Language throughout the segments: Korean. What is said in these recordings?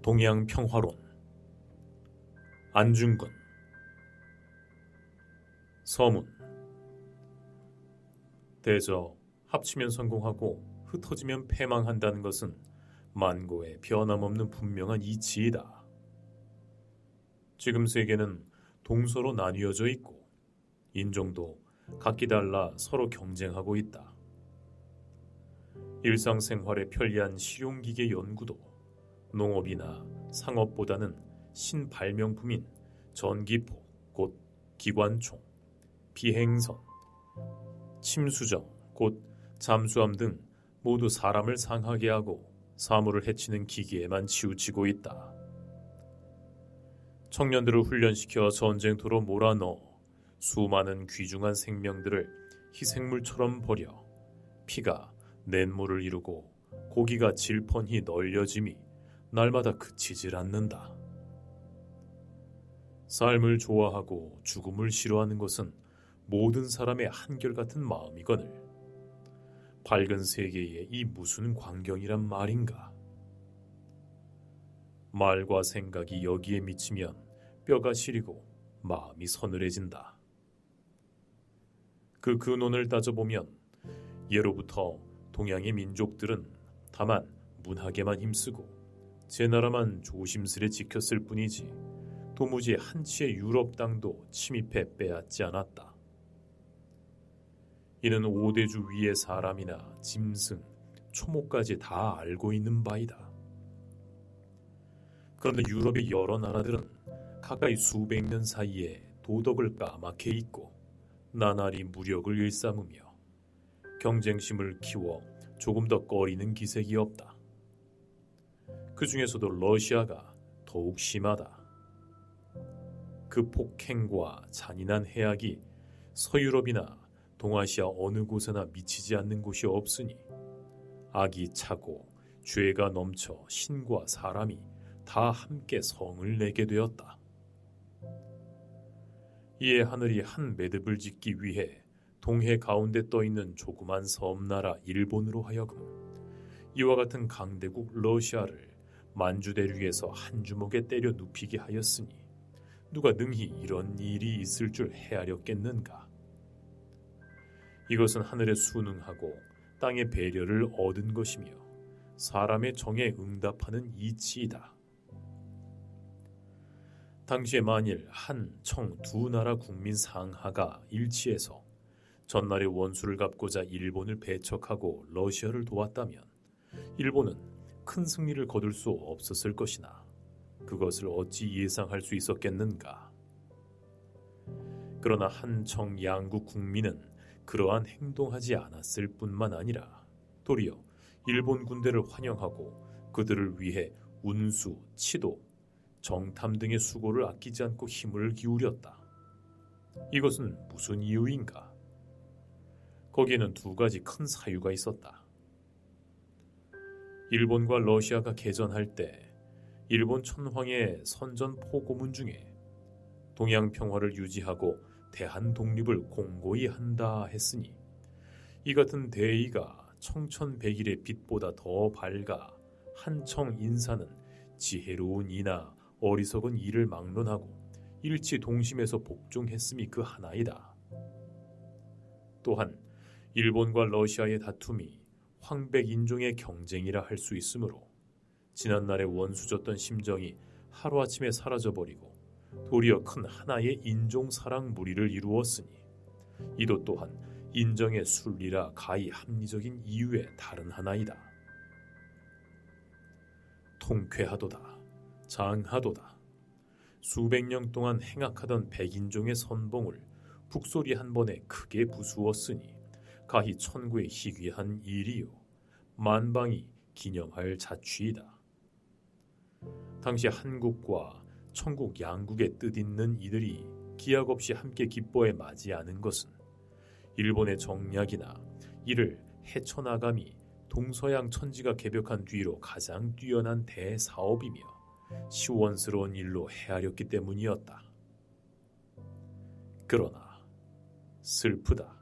동양평화론. 안중근. 서문. 대저 합치면 성공하고 흩어지면 패망한다는 것은 만고의 변함없는 분명한 이치이다. 지금 세계는 동서로 나뉘어져 있고 인종도 각기 달라 서로 경쟁하고 있다. 일상생활에 편리한 실용기계 연구도 농업이나 상업보다는 신발명품인 전기포, 곧 기관총, 비행선, 침수정, 곧 잠수함 등 모두 사람을 상하게 하고 사물을 해치는 기기에만 치우치고 있다. 청년들을 훈련시켜 전쟁터로 몰아넣어 수많은 귀중한 생명들을 희생물처럼 버려 피가 냇물을 이루고 고기가 질펀히 널려짐이 날마다 그치질 않는다. 삶을 좋아하고 죽음을 싫어하는 것은 모든 사람의 한결같은 마음이거늘 밝은 세계에 이 무슨 광경이란 말인가. 말과 생각이 여기에 미치면 뼈가 시리고 마음이 서늘해진다. 그 근원을 따져보면 예로부터 동양의 민족들은 다만 문학에만 힘쓰고 제 나라만 조심스레 지켰을 뿐이지 도무지 한치의 유럽 땅도 침입해 빼앗지 않았다. 이는 오대주 위의 사람이나 짐승, 초목까지 다 알고 있는 바이다. 그런데 유럽의 여러 나라들은 가까이 수백 년 사이에 도덕을 까맣게 잊고 나날이 무력을 일삼으며 경쟁심을 키워 조금 더 꺼리는 기색이 없다. 그 중에서도 러시아가 더욱 심하다. 그 폭행과 잔인한 해악이 서유럽이나 동아시아 어느 곳에나 미치지 않는 곳이 없으니 악이 차고 죄가 넘쳐 신과 사람이 다 함께 성을 내게 되었다. 이에 하늘이 한 매듭을 짓기 위해 동해 가운데 떠있는 조그만 섬나라 일본으로 하여금 이와 같은 강대국 러시아를 만주대륙에서 한 주먹에 때려 눕히게 하였으니 누가 능히 이런 일이 있을 줄 헤아렸겠는가. 이것은 하늘에 순응하고 땅의 배려를 얻은 것이며 사람의 정에 응답하는 이치이다. 당시에 만일 한, 청 두 나라 국민 상하가 일치해서 전날의 원수를 갚고자 일본을 배척하고 러시아를 도왔다면 일본은 큰 승리를 거둘 수 없었을 것이나 그것을 어찌 예상할 수 있었겠는가. 그러나 한청 양국 국민은 그러한 행동하지 않았을 뿐만 아니라 도리어 일본 군대를 환영하고 그들을 위해 운수, 치도, 정탐 등의 수고를 아끼지 않고 힘을 기울였다. 이것은 무슨 이유인가? 거기에는 두 가지 큰 사유가 있었다. 일본과 러시아가 개전할 때 일본 천황의 선전 포고문 중에 동양 평화를 유지하고 대한 독립을 공고히 한다 했으니 이 같은 대의가 청천백일의 빛보다 더 밝아 한청 인사는 지혜로운 이나 어리석은 이를 막론하고 일치 동심에서 복종했음이 그 하나이다. 또한 일본과 러시아의 다툼이 황백 인종의 경쟁이라 할 수 있으므로 지난날의 원수졌던 심정이 하루아침에 사라져버리고 도리어 큰 하나의 인종사랑 무리를 이루었으니 이도 또한 인정의 순리라 가히 합리적인 이유의 다른 하나이다. 통쾌하도다. 장하도다. 수백 년 동안 행악하던 백인종의 선봉을 북소리 한 번에 크게 부수었으니 가히 천구의 희귀한 일이요 만방이 기념할 자취이다. 당시 한국과 천국 양국의 뜻있는 이들이 기약 없이 함께 기뻐해 맞이하는 것은 일본의 정략이나 이를 헤쳐나감이 동서양 천지가 개벽한 뒤로 가장 뛰어난 대사업이며 시원스러운 일로 헤아렸기 때문이었다. 그러나 슬프다.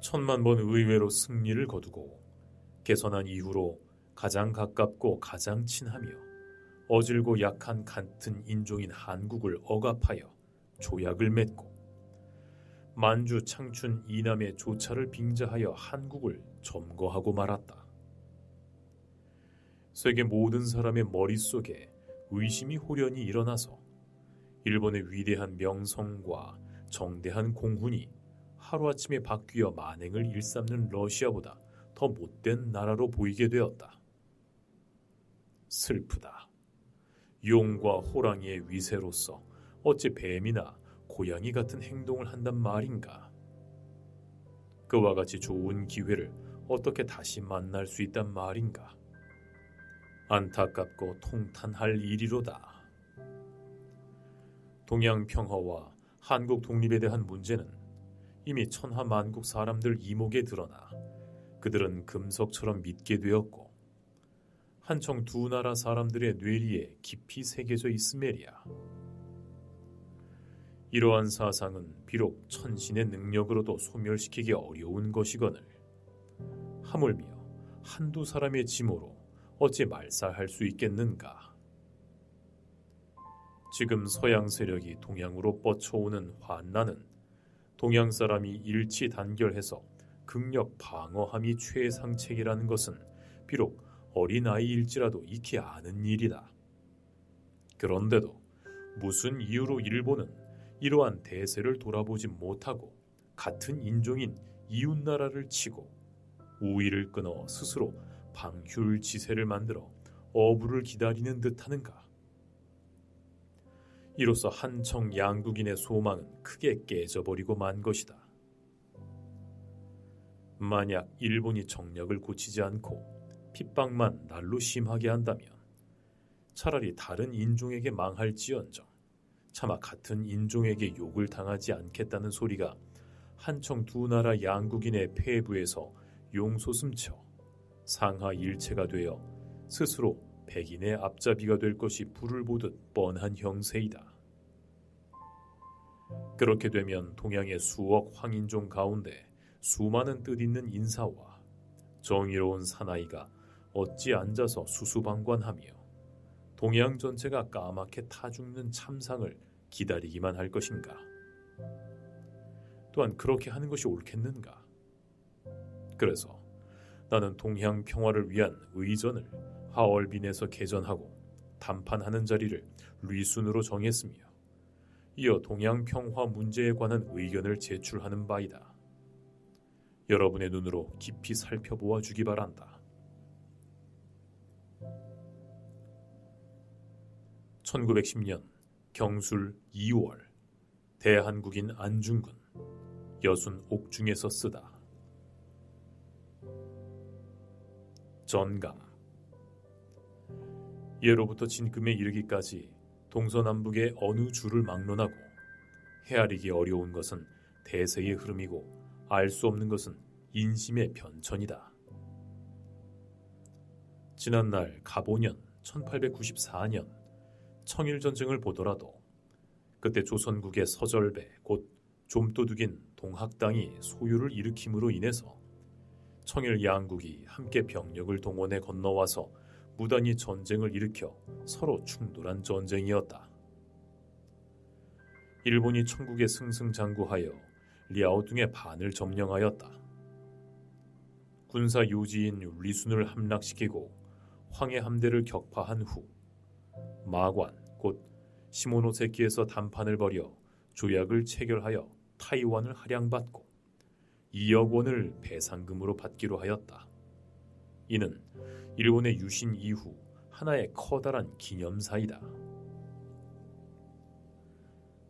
천만 번 의외로 승리를 거두고 개선한 이후로 가장 가깝고 가장 친하며 어질고 약한 같은 인종인 한국을 억압하여 조약을 맺고 만주, 창춘, 이남의 조차를 빙자하여 한국을 점거하고 말았다. 세계 모든 사람의 머릿속에 의심이 호련히 일어나서 일본의 위대한 명성과 정대한 공훈이 하루아침에 바뀌어 만행을 일삼는 러시아보다 더 못된 나라로 보이게 되었다. 슬프다. 용과 호랑이의 위세로서 어찌 뱀이나 고양이 같은 행동을 한단 말인가. 그와 같이 좋은 기회를 어떻게 다시 만날 수 있단 말인가. 안타깝고 통탄할 일이로다. 동양 평화와 한국 독립에 대한 문제는 이미 천하만국 사람들 이목에 드러나 그들은 금석처럼 믿게 되었고 한청 두 나라 사람들의 뇌리에 깊이 새겨져 있음에리야. 이러한 사상은 비록 천신의 능력으로도 소멸시키기 어려운 것이거늘 하물며 한두 사람의 짐으로 어찌 말살할 수 있겠는가. 지금 서양 세력이 동양으로 뻗쳐오는 환난은 동양 사람이 일치 단결해서 극력 방어함이 최상책이라는 것은 비록 어린아이일지라도 익히 아는 일이다. 그런데도 무슨 이유로 일본은 이러한 대세를 돌아보지 못하고 같은 인종인 이웃나라를 치고 우위를 끊어 스스로 방휼지세를 만들어 어부를 기다리는 듯하는가. 이로써 한청 양국인의 소망은 크게 깨져버리고 만 것이다. 만약 일본이 정략을 고치지 않고 핍박만 날로 심하게 한다면 차라리 다른 인종에게 망할지언정 차마 같은 인종에게 욕을 당하지 않겠다는 소리가 한청 두 나라 양국인의 폐부에서 용솟음쳐 상하 일체가 되어 스스로 백인의 앞잡이가 될 것이 불을 보듯 뻔한 형세이다. 그렇게 되면 동양의 수억 황인종 가운데 수많은 뜻있는 인사와 정의로운 사나이가 어찌 앉아서 수수방관하며 동양 전체가 까맣게 타죽는 참상을 기다리기만 할 것인가. 또한 그렇게 하는 것이 옳겠는가. 그래서 나는 동양 평화를 위한 의전을 하얼빈에서 개전하고 담판하는 자리를 리순으로 정했으며 이어 동양 평화 문제에 관한 의견을 제출하는 바이다. 여러분의 눈으로 깊이 살펴보아 주기 바란다. 1910년 경술 2월 대한국인 안중근 여순 옥중에서 쓰다. 전감. 예로부터 진금에 이르기까지 동서남북의 어느 주를 막론하고 헤아리기 어려운 것은 대세의 흐름이고 알 수 없는 것은 인심의 변천이다. 지난날 갑오년 1894년 청일전쟁을 보더라도 그때 조선국의 서절배 곧 좀도둑인 동학당이 소유를 일으킴으로 인해서 청일 양국이 함께 병력을 동원해 건너와서 무단히 전쟁을 일으켜 서로 충돌한 전쟁이었다. 일본이 청국에 승승장구하여 랴오둥의 반을 점령하였다. 군사 요지인 리순을 함락시키고 황해 함대를 격파한 후 마관 곧 시모노세키에서 담판을 벌여 조약을 체결하여 타이완을 할양받고 2억 원을 배상금으로 받기로 하였다. 이는 일본의 유신 이후 하나의 커다란 기념사이다.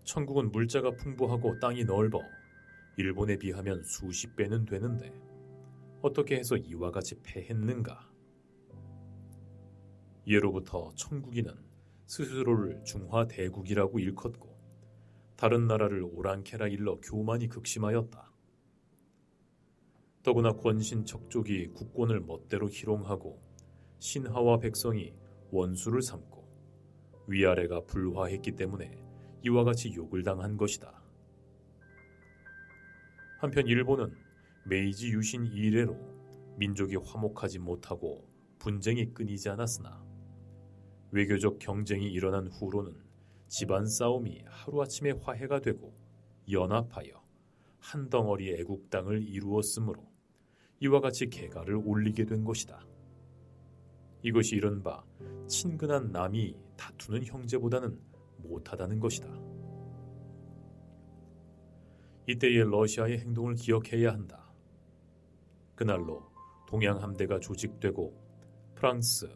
청국은 물자가 풍부하고 땅이 넓어 일본에 비하면 수십 배는 되는데 어떻게 해서 이와 같이 패했는가? 예로부터 청국인은 스스로를 중화대국이라고 일컫고 다른 나라를 오랑캐라 일러 교만이 극심하였다. 더구나 권신척족이 국권을 멋대로 희롱하고 신하와 백성이 원수를 삼고 위아래가 불화했기 때문에 이와 같이 욕을 당한 것이다. 한편 일본은 메이지 유신 이래로 민족이 화목하지 못하고 분쟁이 끊이지 않았으나 외교적 경쟁이 일어난 후로는 집안 싸움이 하루아침에 화해가 되고 연합하여 한 덩어리 애국 땅을 이루었으므로 이와 같이 개가를 올리게 된 것이다. 이것이 이른바 친근한 남이 다투는 형제보다는 못하다는 것이다. 이때의 러시아의 행동을 기억해야 한다. 그날로 동양 함대가 조직되고 프랑스,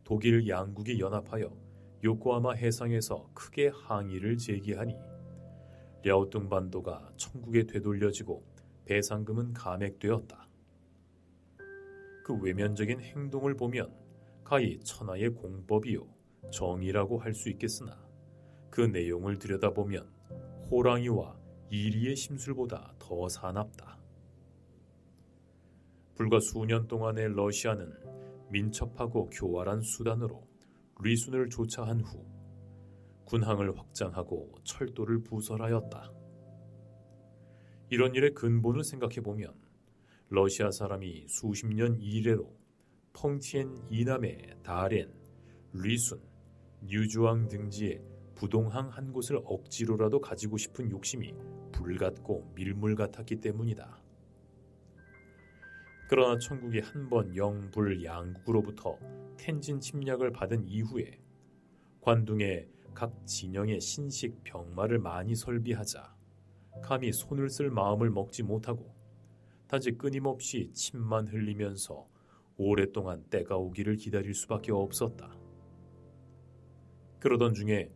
독일 양국이 연합하여 요코하마 해상에서 크게 항의를 제기하니 랴오뚱 반도가 천국에 되돌려지고 배상금은 감액되었다. 그 외면적인 행동을 보면 가히 천하의 공법이요 정의라고 할 수 있겠으나 그 내용을 들여다보면 호랑이와 이리의 심술보다 더 사납다. 불과 수년 동안의 러시아는 민첩하고 교활한 수단으로 리순을 조차한 후 군항을 확장하고 철도를 부설하였다. 이런 일의 근본을 생각해보면 러시아 사람이 수십 년 이래로 펑티엔 이남의 다렌, 리순, 뉴주앙 등지에 부동항 한 곳을 억지로라도 가지고 싶은 욕심이 불같고 밀물 같았기 때문이다. 그러나 천국이 한 번 영불 양국으로부터 텐진 침략을 받은 이후에 관둥에 각 진영의 신식 병마를 많이 설비하자 감히 손을 쓸 마음을 먹지 못하고 단지 끊임없이 침만 흘리면서 오랫동안 때가 오기를 기다릴 수밖에 없었다. 그러던 중에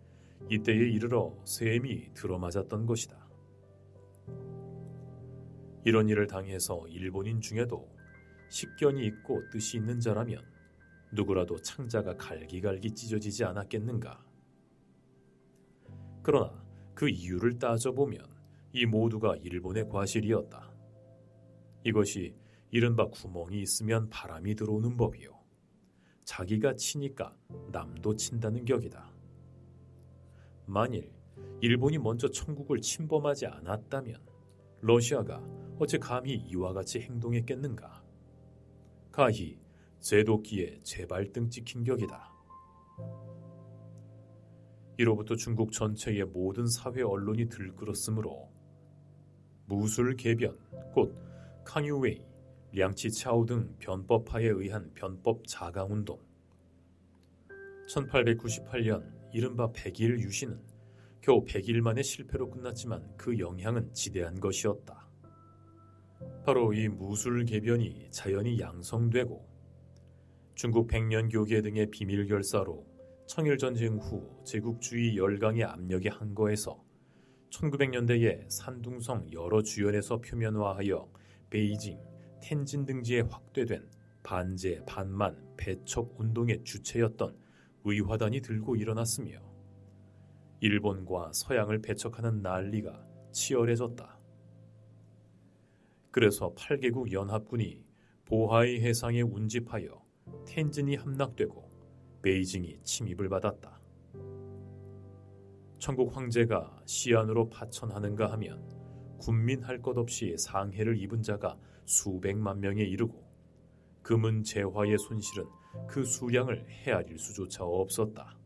이때에 이르러 셈이 들어맞았던 것이다. 이런 일을 당해서 일본인 중에도 식견이 있고 뜻이 있는 자라면 누구라도 창자가 갈기갈기 찢어지지 않았겠는가. 그러나 그 이유를 따져보면 이 모두가 일본의 과실이었다. 이것이 이른바 구멍이 있으면 바람이 들어오는 법이요. 자기가 치니까 남도 친다는 격이다. 만일 일본이 먼저 천국을 침범하지 않았다면 러시아가 어찌 감히 이와 같이 행동했겠는가. 가히 제도끼에 제발등 찍힌 격이다. 이로부터 중국 전체의 모든 사회 언론이 들끓었으므로 무술개변, 곧 캉유웨이, 량치차오 등 변법파에 의한 변법 자강운동, 1898년 이른바 백일 유신은 겨우 100일 만의 실패로 끝났지만 그 영향은 지대한 것이었다. 바로 이 무술개변이 자연히 양성되고 중국 백년교계 등의 비밀결사로 청일전쟁 후 제국주의 열강의 압력에 항거해서 1900년대에 산둥성 여러 주연에서 표면화하여 베이징, 텐진 등지에 확대된 반제, 반만, 배척 운동의 주체였던 의화단이 들고 일어났으며 일본과 서양을 배척하는 난리가 치열해졌다. 그래서 8개국 연합군이 보하이 해상에 운집하여 텐진이 함락되고 베이징이 침입을 받았다. 천국 황제가 시안으로 파천하는가 하면 군민할 것 없이 상해를 입은 자가 수백만 명에 이르고 금은 재화의 손실은 그 수량을 헤아릴 수조차 없었다.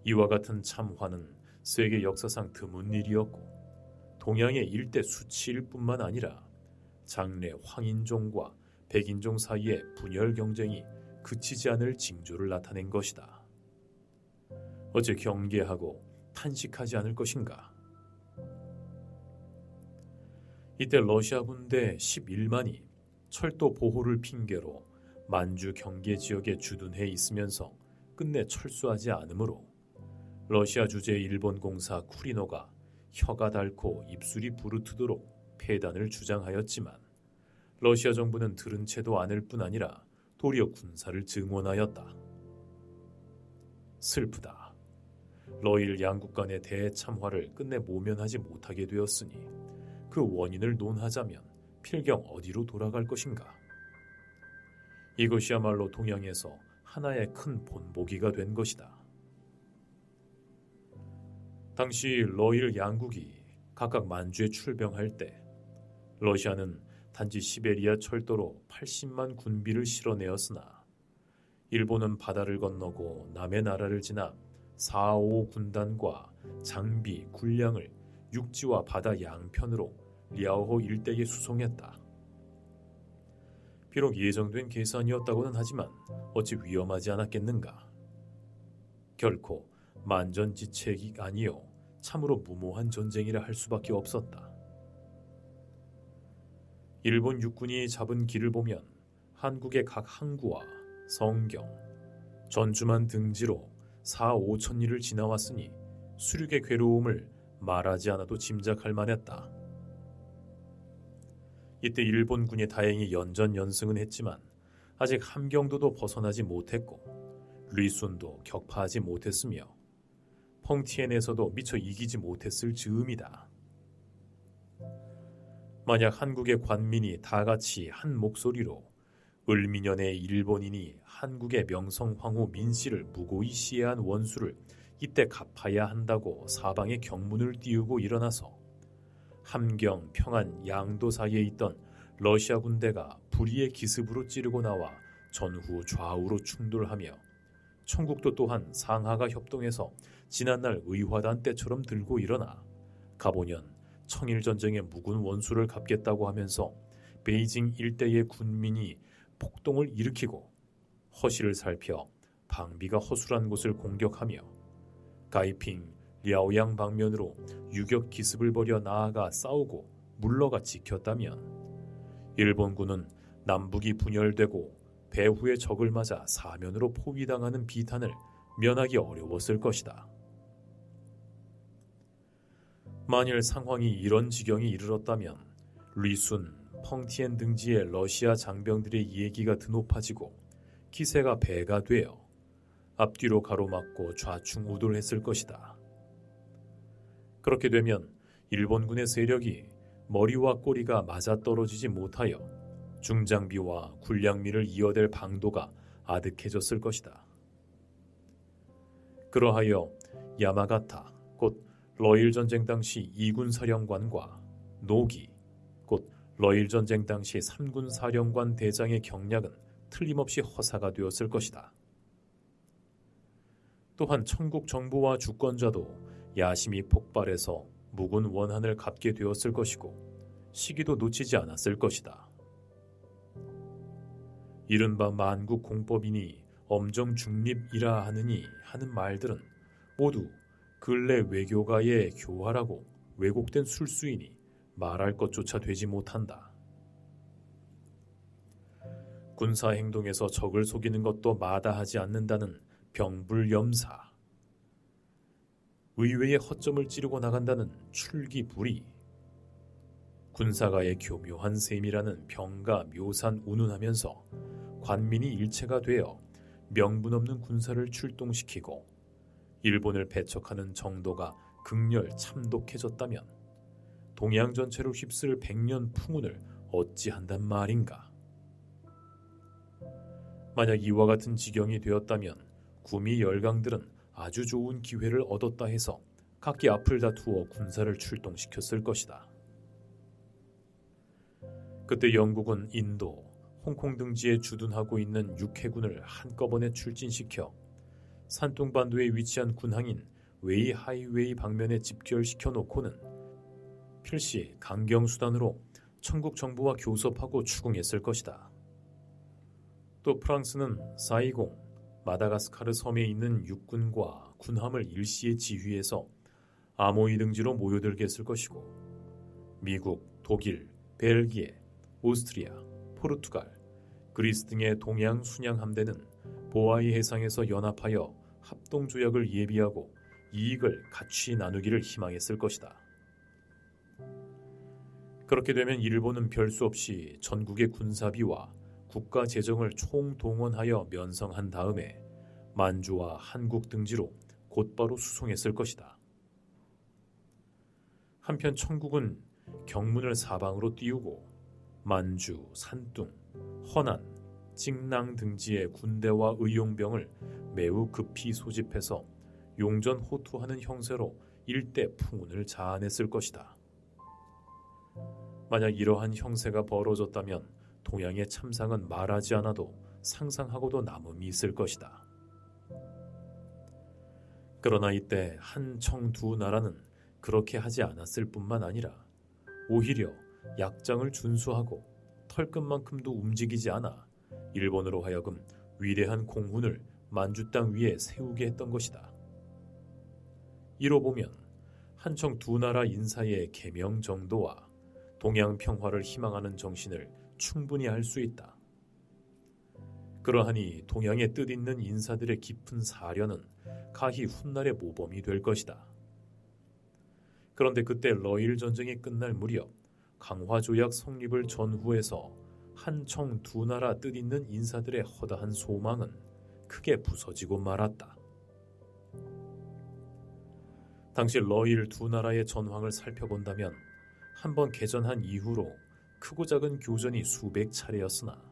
이와 같은 참화는 세계 역사상 드문 일이었고 동양의 일대 수치일 뿐만 아니라 장래 황인종과 백인종 사이의 분열 경쟁이 그치지 않을 징조를 나타낸 것이다. 어째 경계하고 탄식하지 않을 것인가? 이때 러시아 군대 11만이 철도 보호를 핑계로 만주 경계 지역에 주둔해 있으면서 끝내 철수하지 않으므로 러시아 주재 일본 공사 쿠리노가 혀가 닳고 입술이 부르트도록 폐단을 주장하였지만 러시아 정부는 들은 채도 않을 뿐 아니라 도리어 군사를 증원하였다. 슬프다. 러일 양국 간의 대참화를 끝내 모면하지 못하게 되었으니 그 원인을 논하자면 필경 어디로 돌아갈 것인가. 이것이야말로 동양에서 하나의 큰 본보기가 된 것이다. 당시 러일 양국이 각각 만주에 출병할 때 러시아는 단지 시베리아 철도로 80만 군비를 실어내었으나 일본은 바다를 건너고 남의 나라를 지나 4.5 군단과 장비, 군량을 육지와 바다 양편으로 리아오호 일대에 수송했다. 비록 예정된 계산이었다고는 하지만 어찌 위험하지 않았겠는가. 결코 만전지책이 아니요 참으로 무모한 전쟁이라 할 수밖에 없었다. 일본 육군이 잡은 길을 보면 한국의 각 항구와 성경, 전주만 등지로 4-5천 리를 지나왔으니 수륙의 괴로움을 말하지 않아도 짐작할 만했다. 이때 일본군이 다행히 연전연승은 했지만 아직 함경도도 벗어나지 못했고 리순도 격파하지 못했으며 펑티엔에서도 미처 이기지 못했을 즈음이다. 만약 한국의 관민이 다 같이 한 목소리로 을미년의 일본인이 한국의 명성황후 민씨를 무고히 시해한 원수를 이때 갚아야 한다고 사방에 경문을 띄우고 일어나서 함경, 평안, 양도 사이에 있던 러시아 군대가 불의의 기습으로 찌르고 나와 전후 좌우로 충돌하며 청국도 또한 상하가 협동해서 지난날 의화단 때처럼 들고 일어나 가보년 청일전쟁의 묵은 원수를 갚겠다고 하면서 베이징 일대의 군민이 폭동을 일으키고 허실을 살펴 방비가 허술한 곳을 공격하며 가이핑, 랴오양 방면으로 유격 기습을 벌여 나아가 싸우고 물러가 지켰다면 일본군은 남북이 분열되고 배후의 적을 맞아 사면으로 포위당하는 비탄을 면하기 어려웠을 것이다. 만일 상황이 이런 지경에 이르렀다면 리순, 펑티엔 등지의 러시아 장병들의 얘기가 드높아지고 기세가 배가 되어 앞뒤로 가로막고 좌충우돌했을 것이다. 그렇게 되면 일본군의 세력이 머리와 꼬리가 맞아떨어지지 못하여 중장비와 군량미를 이어댈 방도가 아득해졌을 것이다. 그러하여 야마가타, 곧 러일전쟁 당시 2군 사령관과 노기, 곧 러일전쟁 당시 3군 사령관 대장의 경략은 틀림없이 허사가 되었을 것이다. 또한 청국 정부와 주권자도 야심이 폭발해서 묵은 원한을 갚게 되었을 것이고 시기도 놓치지 않았을 것이다. 이른바 만국 공법이니 엄정 중립이라 하느니 하는 말들은 모두 근래 외교가의 교활하고 왜곡된 술수이니 말할 것조차 되지 못한다. 군사 행동에서 적을 속이는 것도 마다하지 않는다는 병불염사, 의외의 허점을 찌르고 나간다는 출기불의, 군사가의 교묘한 셈이라는 병가 묘산 운운하면서 관민이 일체가 되어 명분 없는 군사를 출동시키고 일본을 배척하는 정도가 극렬 참독해졌다면 동양 전체를 휩쓸 백년 풍운을 어찌한단 말인가. 만약 이와 같은 지경이 되었다면 구미 열강들은 아주 좋은 기회를 얻었다 해서 각기 앞을 다투어 군사를 출동시켰을 것이다. 그때 영국은 인도, 홍콩 등지에 주둔하고 있는 육해군을 한꺼번에 출진시켜 산둥반도에 위치한 군항인 웨이하이웨이 방면에 집결시켜 놓고는 필시 강경수단으로 청국 정부와 교섭하고 추궁했을 것이다. 또 프랑스는 사이공, 마다가스카르 섬에 있는 육군과 군함을 일시에 지휘해서 아모이 등지로 모여들게 했을 것이고 미국, 독일, 벨기에, 오스트리아, 포르투갈, 그리스 등의 동양 순양 함대는 보아이 해상에서 연합하여 합동조약을 예비하고 이익을 같이 나누기를 희망했을 것이다. 그렇게 되면 일본은 별수 없이 전국의 군사비와 국가 재정을 총동원하여 면성한 다음에 만주와 한국 등지로 곧바로 수송했을 것이다. 한편 청국은 경문을 사방으로 띄우고 만주, 산둥, 허난, 찡낭 등지의 군대와 의용병을 매우 급히 소집해서 용전호투하는 형세로 일대 풍운을 자아냈을 것이다. 만약 이러한 형세가 벌어졌다면 동양의 참상은 말하지 않아도 상상하고도 남음이 있을 것이다. 그러나 이때 한청 두 나라는 그렇게 하지 않았을 뿐만 아니라 오히려 약장을 준수하고 털끝만큼도 움직이지 않아 일본으로 하여금 위대한 공훈을 만주 땅 위에 세우게 했던 것이다. 이로 보면 한청 두 나라 인사의 계명 정도와 동양 평화를 희망하는 정신을 충분히 알 수 있다. 그러하니 동양에 뜻있는 인사들의 깊은 사려는 가히 훗날의 모범이 될 것이다. 그런데 그때 러일 전쟁이 끝날 무렵 강화조약 성립을 전후해서 한청 두 나라 뜻있는 인사들의 허다한 소망은 크게 부서지고 말았다. 당시 러일 두 나라의 전황을 살펴본다면 한번 개전한 이후로 크고 작은 교전이 수백 차례였으나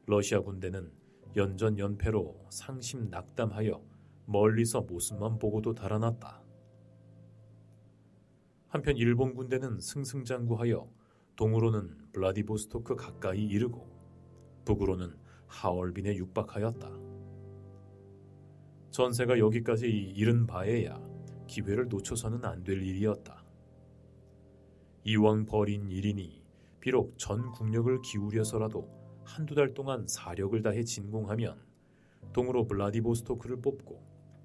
러시아 군대는 연전연패로 상심낙담하여 멀리서 모습만 보고도 달아났다. 한편 일본 군대는 승승장구하여 동으로는 블라디보스토크 가까이 이르고 북으로는 하얼빈에 육박하였다. 전세가 여기까지 이른 바에야 기회를 놓쳐서는 안 될 일이었다. 이왕 벌인 일이니 비록 전 국력을 기울여서라도 한두 달 동안 사력을 다해 진공하면 동으로 블라디보스토크를 뽑고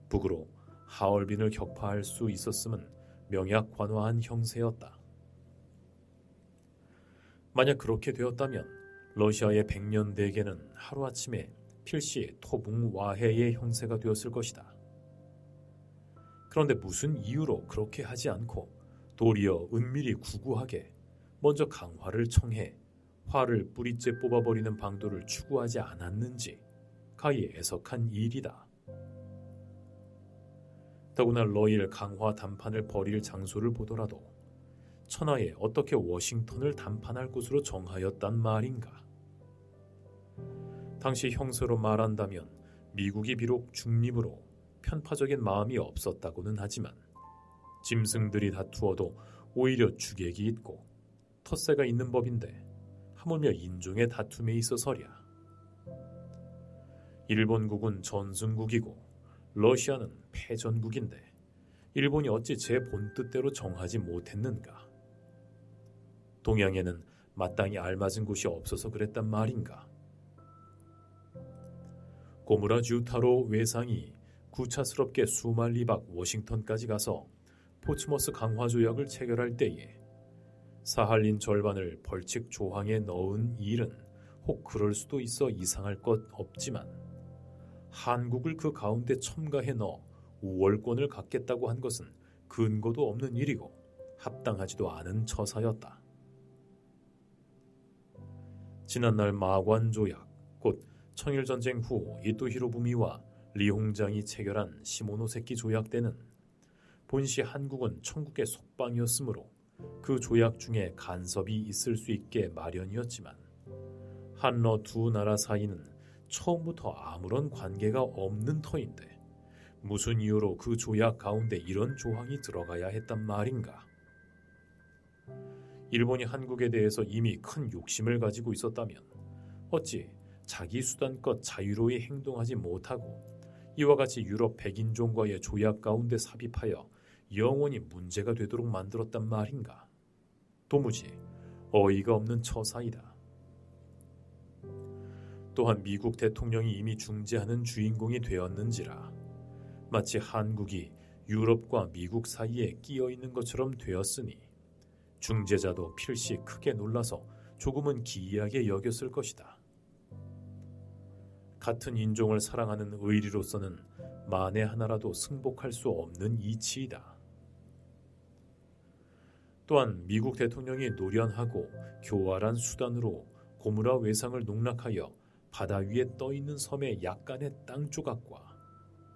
북으로 하얼빈을 격파할 수 있었음은 명약관화한 형세였다. 만약 그렇게 되었다면 러시아의 백년 대계는 하루아침에 필시 토붕와해의 형세가 되었을 것이다. 그런데 무슨 이유로 그렇게 하지 않고 도리어 은밀히 구구하게 먼저 강화를 청해 화를 뿌리째 뽑아버리는 방도를 추구하지 않았는지 가히 애석한 일이다. 더구나 러일 강화 담판을 벌일 장소를 보더라도 천하에 어떻게 워싱턴을 담판할 곳으로 정하였단 말인가. 당시 형세로 말한다면 미국이 비록 중립으로 편파적인 마음이 없었다고는 하지만 짐승들이 다투어도 오히려 주객이 있고 텃세가 있는 법인데 하물며 인종의 다툼에 있어서랴. 일본국은 전승국이고 러시아는 패전국인데 일본이 어찌 제 본뜻대로 정하지 못했는가. 동양에는 마땅히 알맞은 곳이 없어서 그랬단 말인가. 고무라 주타로 외상이 구차스럽게 수만 리박 워싱턴까지 가서 포츠머스 강화 조약을 체결할 때에 사할린 절반을 벌칙 조항에 넣은 일은 혹 그럴 수도 있어 이상할 것 없지만 한국을 그 가운데 첨가해 넣어 우월권을 갖겠다고 한 것은 근거도 없는 일이고 합당하지도 않은 처사였다. 지난날 마관 조약, 곧 청일전쟁 후 이토 히로부미와 리홍장이 체결한 시모노세키 조약 때는 본시 한국은 천국의 속방이었으므로 그 조약 중에 간섭이 있을 수 있게 마련이었지만 한러 두 나라 사이는 처음부터 아무런 관계가 없는 터인데 무슨 이유로 그 조약 가운데 이런 조항이 들어가야 했단 말인가. 일본이 한국에 대해서 이미 큰 욕심을 가지고 있었다면 어찌 자기 수단껏 자유로이 행동하지 못하고 이와 같이 유럽 백인종과의 조약 가운데 삽입하여 영원히 문제가 되도록 만들었단 말인가. 도무지 어이가 없는 처사이다. 또한 미국 대통령이 이미 중재하는 주인공이 되었는지라 마치 한국이 유럽과 미국 사이에 끼어 있는 것처럼 되었으니 중재자도 필시 크게 놀라서 조금은 기이하게 여겼을 것이다. 같은 인종을 사랑하는 의리로서는 만에 하나라도 승복할 수 없는 이치이다. 또한 미국 대통령이 노련하고 교활한 수단으로 고무라 외상을 농락하여 바다 위에 떠있는 섬의 약간의 땅 조각과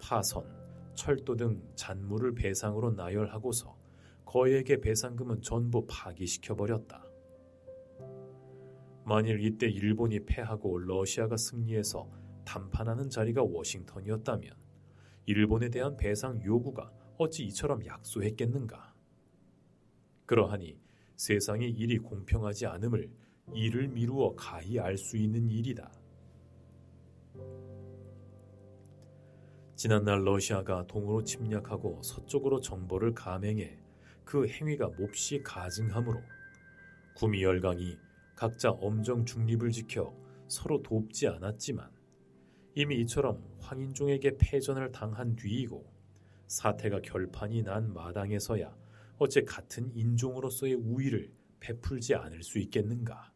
파선, 철도 등 잔물을 배상으로 나열하고서 거액의 배상금은 전부 파기시켜버렸다. 만일 이때 일본이 패하고 러시아가 승리해서 담판하는 자리가 워싱턴이었다면 일본에 대한 배상 요구가 어찌 이처럼 약소했겠는가. 그러하니 세상의 일이 공평하지 않음을 이를 미루어 가히 알 수 있는 일이다. 지난날 러시아가 동으로 침략하고 서쪽으로 정벌을 감행해 그 행위가 몹시 가증하므로 구미열강이 각자 엄정 중립을 지켜 서로 돕지 않았지만 이미 이처럼 황인종에게 패전을 당한 뒤이고 사태가 결판이 난 마당에서야 어째 같은 인종으로서의 우위를 베풀지 않을 수 있겠는가.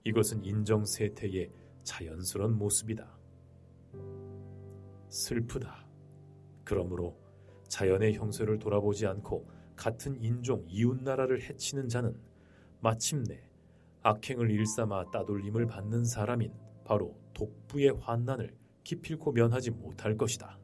이것은 인정세태의 자연스러운 모습이다. 슬프다. 그러므로 자연의 형세를 돌아보지 않고 같은 인종 이웃나라를 해치는 자는 마침내 악행을 일삼아 따돌림을 받는 사람인 바로 독부의 환난을 기필코 면하지 못할 것이다.